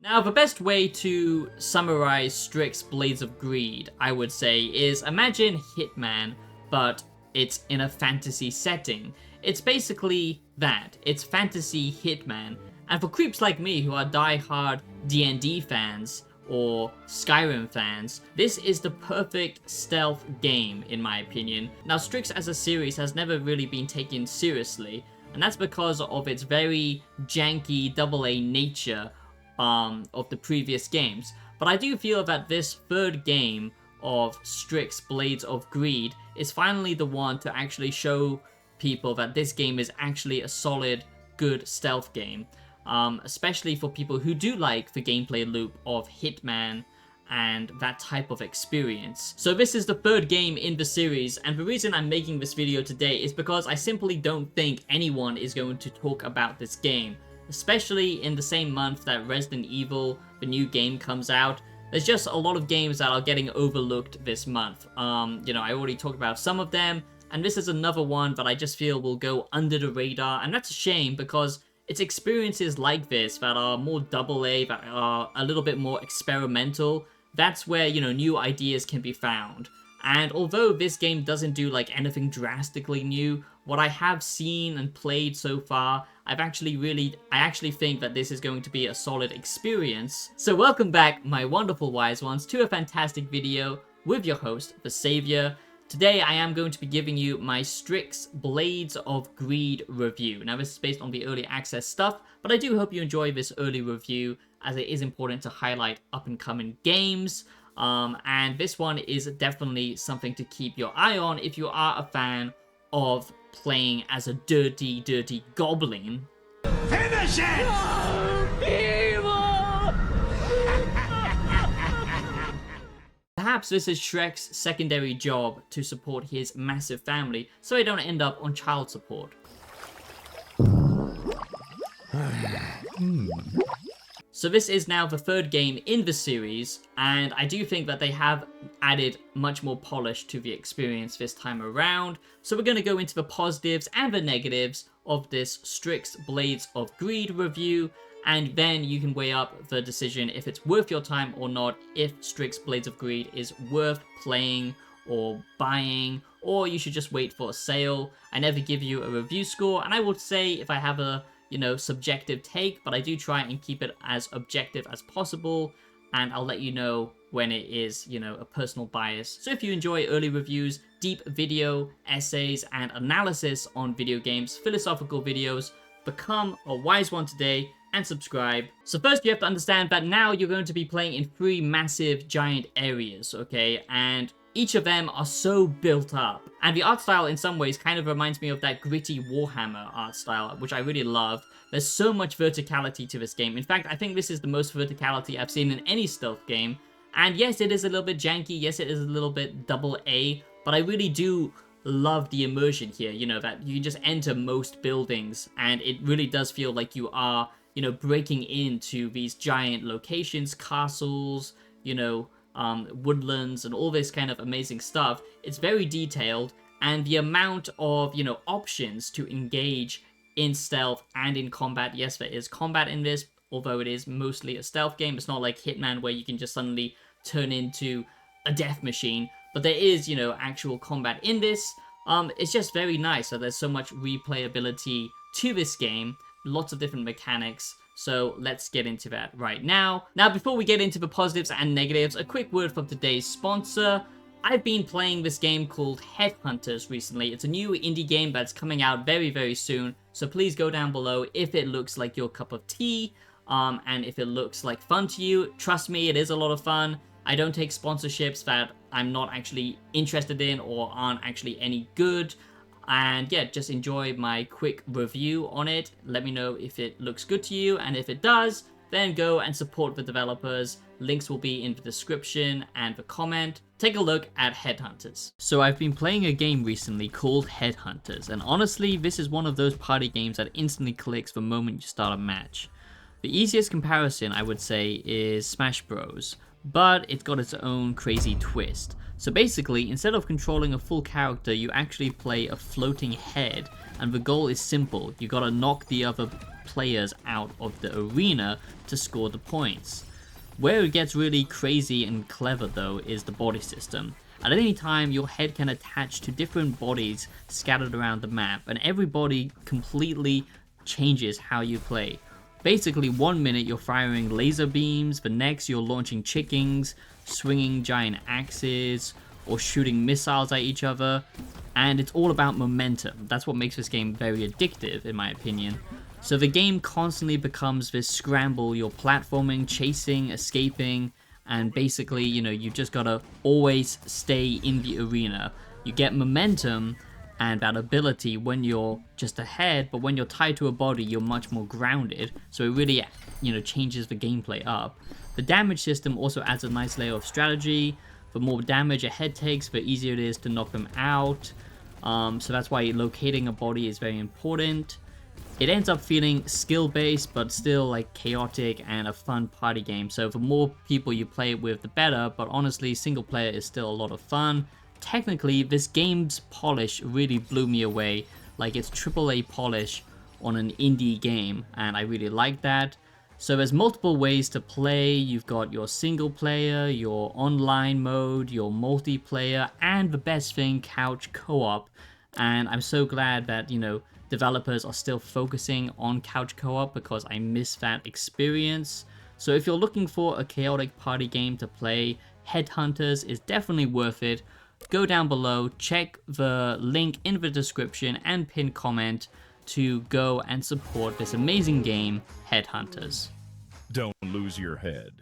Now, the best way to summarize Styx Blades of Greed, I would say, is imagine Hitman, but it's in a fantasy setting. It's basically that. It's fantasy Hitman. And for creeps like me who are die-hard D&D fans or Skyrim fans, this is the perfect stealth game, in my opinion. Now, Styx as a series has never really been taken seriously, and that's because of its very janky AA nature of the previous games. But I do feel that this third game of Styx Blades of Greed is finally the one to actually show people that this game is actually a solid, good stealth game. Especially for people who do like the gameplay loop of Hitman and that type of experience. So this is the third game in the series, and the reason I'm making this video today is because I simply don't think anyone is going to talk about this game. Especially in the same month that Resident Evil, the new game, comes out. There's just a lot of games that are getting overlooked this month. I already talked about some of them, and this is another one that I just feel will go under the radar, and that's a shame because it's experiences like this that are more AA, that are a little bit more experimental. That's where, new ideas can be found. And although this game doesn't do like anything drastically new, what I have seen and played so far, I actually think that this is going to be a solid experience. So welcome back, my wonderful wise ones, to a fantastic video with your host, The Savior. Today I am going to be giving you my Styx Blades of Greed review. Now this is based on the early access stuff, but I do hope you enjoy this early review as it is important to highlight up and coming games. And this one is definitely something to keep your eye on if you are a fan of playing as a dirty goblin. Finish it! Perhaps this is Shrek's secondary job to support his massive family, so they don't end up on child support. So this is now the third game in the series, and I do think that they have added much more polish to the experience this time around. So we're going to go into the positives and the negatives of this Styx Blades of Greed review, and then you can weigh up the decision if it's worth your time or not, if Styx Blades of Greed is worth playing or buying, or you should just wait for a sale. I never give you a review score, and I will say if I have a subjective take, but I do try and keep it as objective as possible, and I'll let you know when it is, a personal bias. So if you enjoy early reviews, deep video, essays, and analysis on video games, philosophical videos, become a wise one today and subscribe. So first you have to understand that now you're going to be playing in 3 massive giant areas, okay? And each of them are so built up. And the art style in some ways kind of reminds me of that gritty Warhammer art style, which I really love. There's so much verticality to this game. In fact, I think this is the most verticality I've seen in any stealth game. And yes, it is a little bit janky. Yes, it is a little bit AA, but I really do love the immersion here, that you can just enter most buildings and it really does feel like you are, breaking into these giant locations, castles, woodlands and all this kind of amazing stuff. It's very detailed, and the amount of options to engage in stealth and in combat. Yes, there is combat in this, although it is mostly a stealth game. It's not like Hitman where you can just suddenly turn into a death machine, but there is actual combat in this. It's just very nice that there's so much replayability to this game, lots of different mechanics. So let's get into that right now. Now, before we get into the positives and negatives, a quick word from today's sponsor. I've been playing this game called Headhunters recently. It's a new indie game that's coming out very, very soon. So please go down below if it looks like your cup of tea, and if it looks like fun to you. Trust me, it is a lot of fun. I don't take sponsorships that I'm not actually interested in or aren't actually any good. And yeah, just enjoy my quick review on it. Let me know if it looks good to you, and if it does, then go and support the developers. Links will be in the description and the comment. Take a look at Headhunters. So I've been playing a game recently called Headhunters, and honestly, this is one of those party games that instantly clicks the moment you start a match. The easiest comparison, I would say, is Smash Bros, but it's got its own crazy twist. So basically, instead of controlling a full character, you actually play a floating head, and the goal is simple. You gotta knock the other players out of the arena to score the points. Where it gets really crazy and clever though is the body system. At any time, your head can attach to different bodies scattered around the map, and every body completely changes how you play. Basically, 1 minute you're firing laser beams, the next you're launching chickens, swinging giant axes, or shooting missiles at each other, and it's all about momentum. That's what makes this game very addictive, in my opinion. So the game constantly becomes this scramble. You're platforming, chasing, escaping, and basically, you just gotta always stay in the arena. You get momentum and that ability when you're just ahead, but when you're tied to a body, you're much more grounded. So it really, changes the gameplay up. The damage system also adds a nice layer of strategy. The more damage a head takes, the easier it is to knock them out. So that's why locating a body is very important. It ends up feeling skill-based, but still like chaotic and a fun party game. So the more people you play with, the better. But honestly, single player is still a lot of fun. Technically, this game's polish really blew me away. Like, it's AAA polish on an indie game, and I really like that. So there's multiple ways to play. You've got your single player, your online mode, your multiplayer, and the best thing, couch co-op. And I'm so glad that, developers are still focusing on couch co-op, because I miss that experience. So if you're looking for a chaotic party game to play, Headhunters is definitely worth it. Go down below, check the link in the description and pinned comment to go and support this amazing game, Headhunters. Don't lose your head.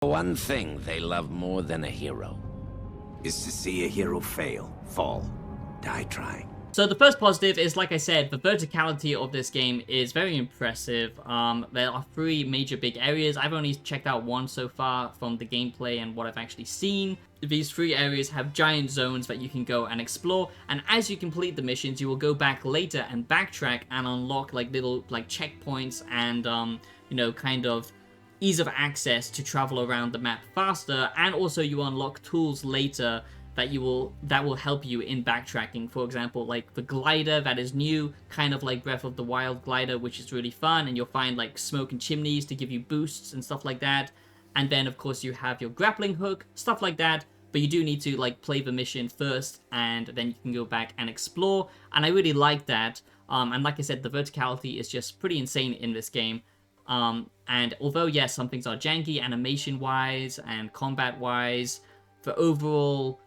One thing they love more than a hero is to see a hero fail, fall, die trying. So the first positive is, like I said, the verticality of this game is very impressive. There are 3 major big areas. I've only checked out 1 so far from the gameplay and what I've actually seen. These 3 areas have giant zones that you can go and explore, and as you complete the missions, you will go back later and backtrack and unlock like little checkpoints and kind of ease of access to travel around the map faster, and also you unlock tools later that will help you in backtracking. For example, like the glider that is new, kind of like Breath of the Wild glider, which is really fun, and you'll find like smoke and chimneys to give you boosts and stuff like that. And then of course you have your grappling hook, stuff like that, but you do need to like play the mission first, and then you can go back and explore, and I really like that. And like I said, the verticality is just pretty insane in this game. And although yes, some things are janky animation wise and combat wise, the overall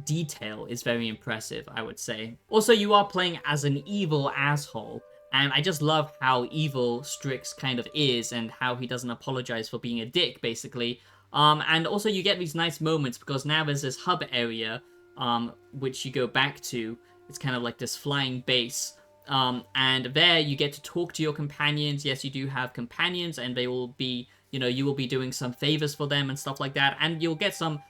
detail is very impressive, I would say. Also, you are playing as an evil asshole, and I just love how evil Styx kind of is, and how he doesn't apologize for being a dick, basically. And also you get these nice moments, because now there's this hub area, which you go back to. It's kind of like this flying base. And there you get to talk to your companions. Yes, you do have companions, and they will be, you will be doing some favors for them and stuff like that. And you'll get some,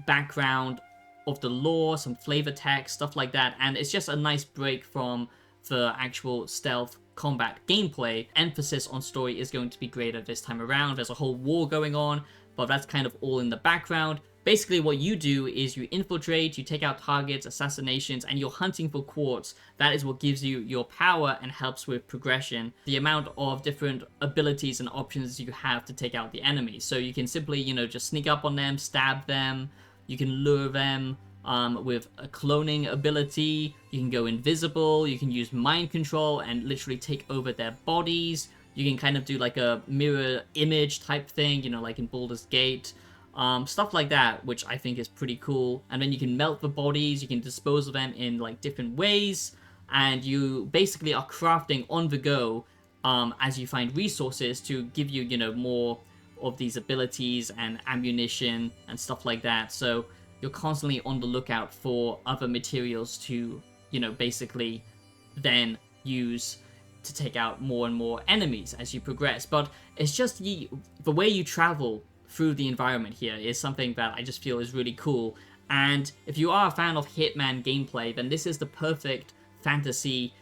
background of the lore, some flavor text, stuff like that. And it's just a nice break from the actual stealth combat gameplay. Emphasis on story is going to be greater this time around. There's a whole war going on, but that's kind of all in the background. Basically, what you do is you infiltrate, you take out targets, assassinations, and you're hunting for quartz. That is what gives you your power and helps with progression. The amount of different abilities and options you have to take out the enemy. So you can simply, just sneak up on them, stab them. You can lure them with a cloning ability. You can go invisible. You can use mind control and literally take over their bodies. You can kind of do like a mirror image type thing, like in Baldur's Gate. Stuff like that, which I think is pretty cool. And then you can melt the bodies, you can dispose of them in different ways, and you basically are crafting on the go as you find resources to give you, more of these abilities and ammunition and stuff like that. So you're constantly on the lookout for other materials to, basically then use to take out more and more enemies as you progress. But it's just the way you travel through the environment here is something that I just feel is really cool. And if you are a fan of Hitman gameplay, then this is the perfect fantasy,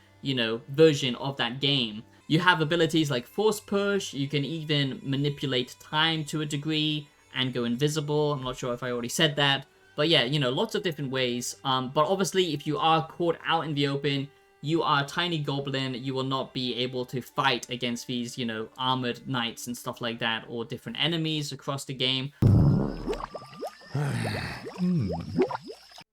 version of that game. You have abilities like force push, you can even manipulate time to a degree and go invisible. I'm not sure if I already said that, But yeah, you know, lots of different ways. But obviously, if you are caught out in the open, you are a tiny goblin, you will not be able to fight against these, you know, armored knights and stuff like that, or different enemies across the game.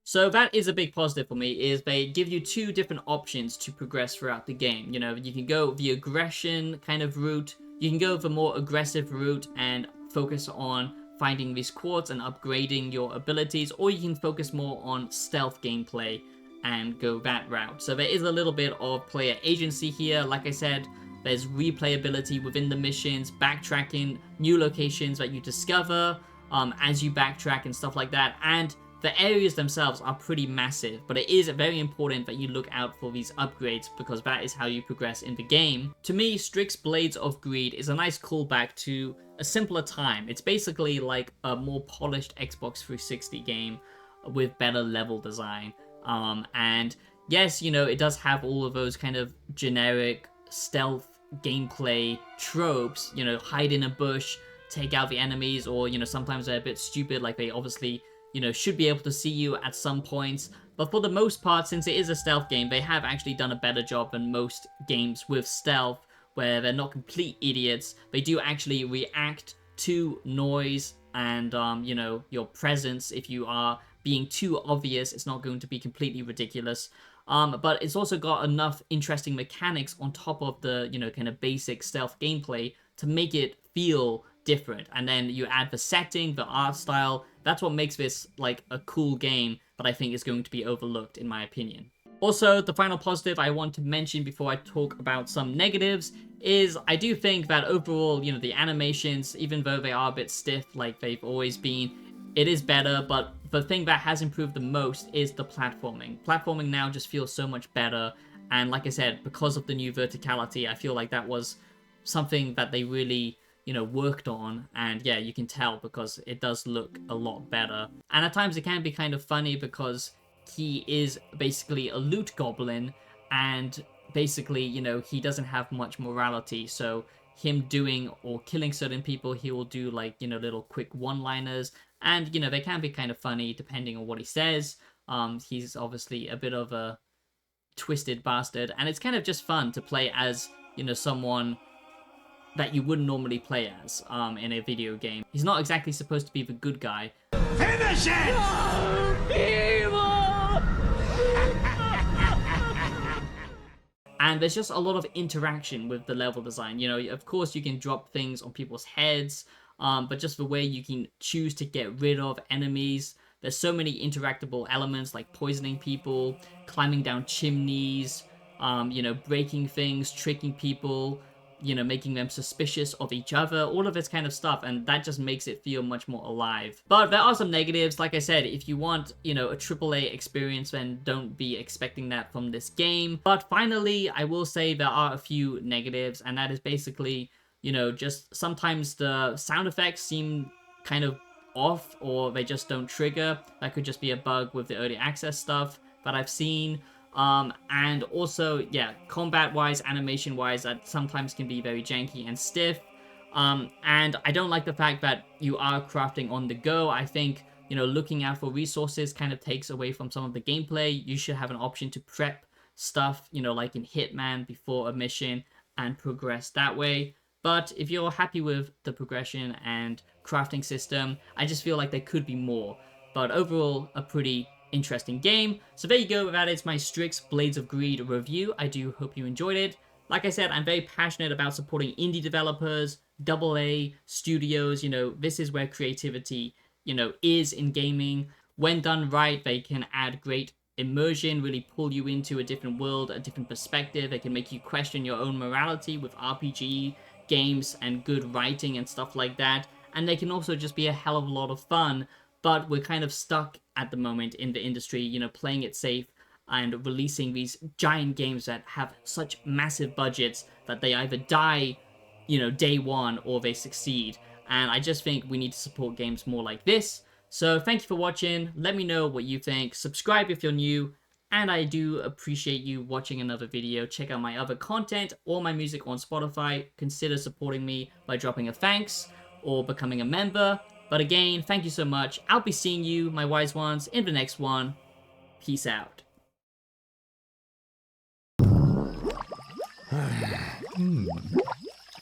So that is a big positive for me, is they give you two different options to progress throughout the game. You know, you can go the aggression kind of route, you can go the more aggressive route and focus on finding these quartz and upgrading your abilities, or you can focus more on stealth gameplay and go that route. So there is a little bit of player agency here. Like I said, there's replayability within the missions, backtracking, new locations that you discover as you backtrack and stuff like that. And the areas themselves are pretty massive, but it is very important that you look out for these upgrades because that is how you progress in the game. To me, Styx Blades of Greed is a nice callback to a simpler time. It's basically like a more polished Xbox 360 game with better level design. And yes, you know, it does have all of those kind of generic stealth gameplay tropes, you know, hide in a bush, take out the enemies, or, you know, sometimes they're a bit stupid, like they obviously, you know, should be able to see you at some points. But for the most part, since it is a stealth game, they have actually done a better job than most games with stealth, where they're not complete idiots. They do actually react to noise and, you know, your presence. If you are being too obvious, it's not going to be completely ridiculous. But it's also got enough interesting mechanics on top of the, you know, kind of basic stealth gameplay to make it feel different. And then you add the setting, the art style. That's what makes this like a cool game, but I think is going to be overlooked in my opinion. Also, the final positive I want to mention before I talk about some negatives is I do think that overall, you know, the animations, even though they are a bit stiff like they've always been, it is better, but the thing that has improved the most is the platforming. Platforming now just feels so much better, and like I said, because of the new verticality, I feel like that was something that they really, you know, worked on, and yeah, you can tell because it does look a lot better. And at times it can be kind of funny because he is basically a loot goblin, and basically, you know, he doesn't have much morality, so him doing or killing certain people, he will do like, you know, little quick one-liners, and, you know, they can be kind of funny depending on what he says. He's obviously a bit of a twisted bastard, and it's kind of just fun to play as, you know, someone that you wouldn't normally play as in a video game. He's not exactly supposed to be the good guy. Finish it! And there's just a lot of interaction with the level design. You know, of course you can drop things on people's heads, but just the way you can choose to get rid of enemies. There's so many interactable elements like poisoning people, climbing down chimneys, you know, breaking things, tricking people, you know, making them suspicious of each other, all of this kind of stuff, and that just makes it feel much more alive. But there are some negatives. Like I said, if you want, you know, a AAA experience, then don't be expecting that from this game. But finally, I will say there are a few negatives, and that is basically, you know, just sometimes the sound effects seem kind of off, or they just don't trigger. That could just be a bug with the early access stuff that I've seen. And also, yeah, combat-wise, animation-wise, that sometimes can be very janky and stiff. And I don't like the fact that you are crafting on the go. I think, you know, looking out for resources kind of takes away from some of the gameplay. You should have an option to prep stuff, you know, like in Hitman before a mission and progress that way. But if you're happy with the progression and crafting system, I just feel like there could be more. But overall, a pretty interesting game. So there you go, that is my Styx Blades of Greed review. I do hope you enjoyed it. Like I said, I'm very passionate about supporting indie developers, AA studios. You know, this is where creativity, you know, is in gaming. When done right, they can add great immersion, really pull you into a different world, a different perspective. They can make you question your own morality with RPG games and good writing and stuff like that. And they can also just be a hell of a lot of fun. But we're kind of stuck at the moment in the industry, you know, playing it safe and releasing these giant games that have such massive budgets that they either die, you know, day one, or they succeed. And I just think we need to support games more like this. So thank you for watching. Let me know what you think. Subscribe if you're new. And I do appreciate you watching another video. Check out my other content or my music on Spotify. Consider supporting me by dropping a thanks or becoming a member. But again, thank you so much. I'll be seeing you, my wise ones, in the next one. Peace out.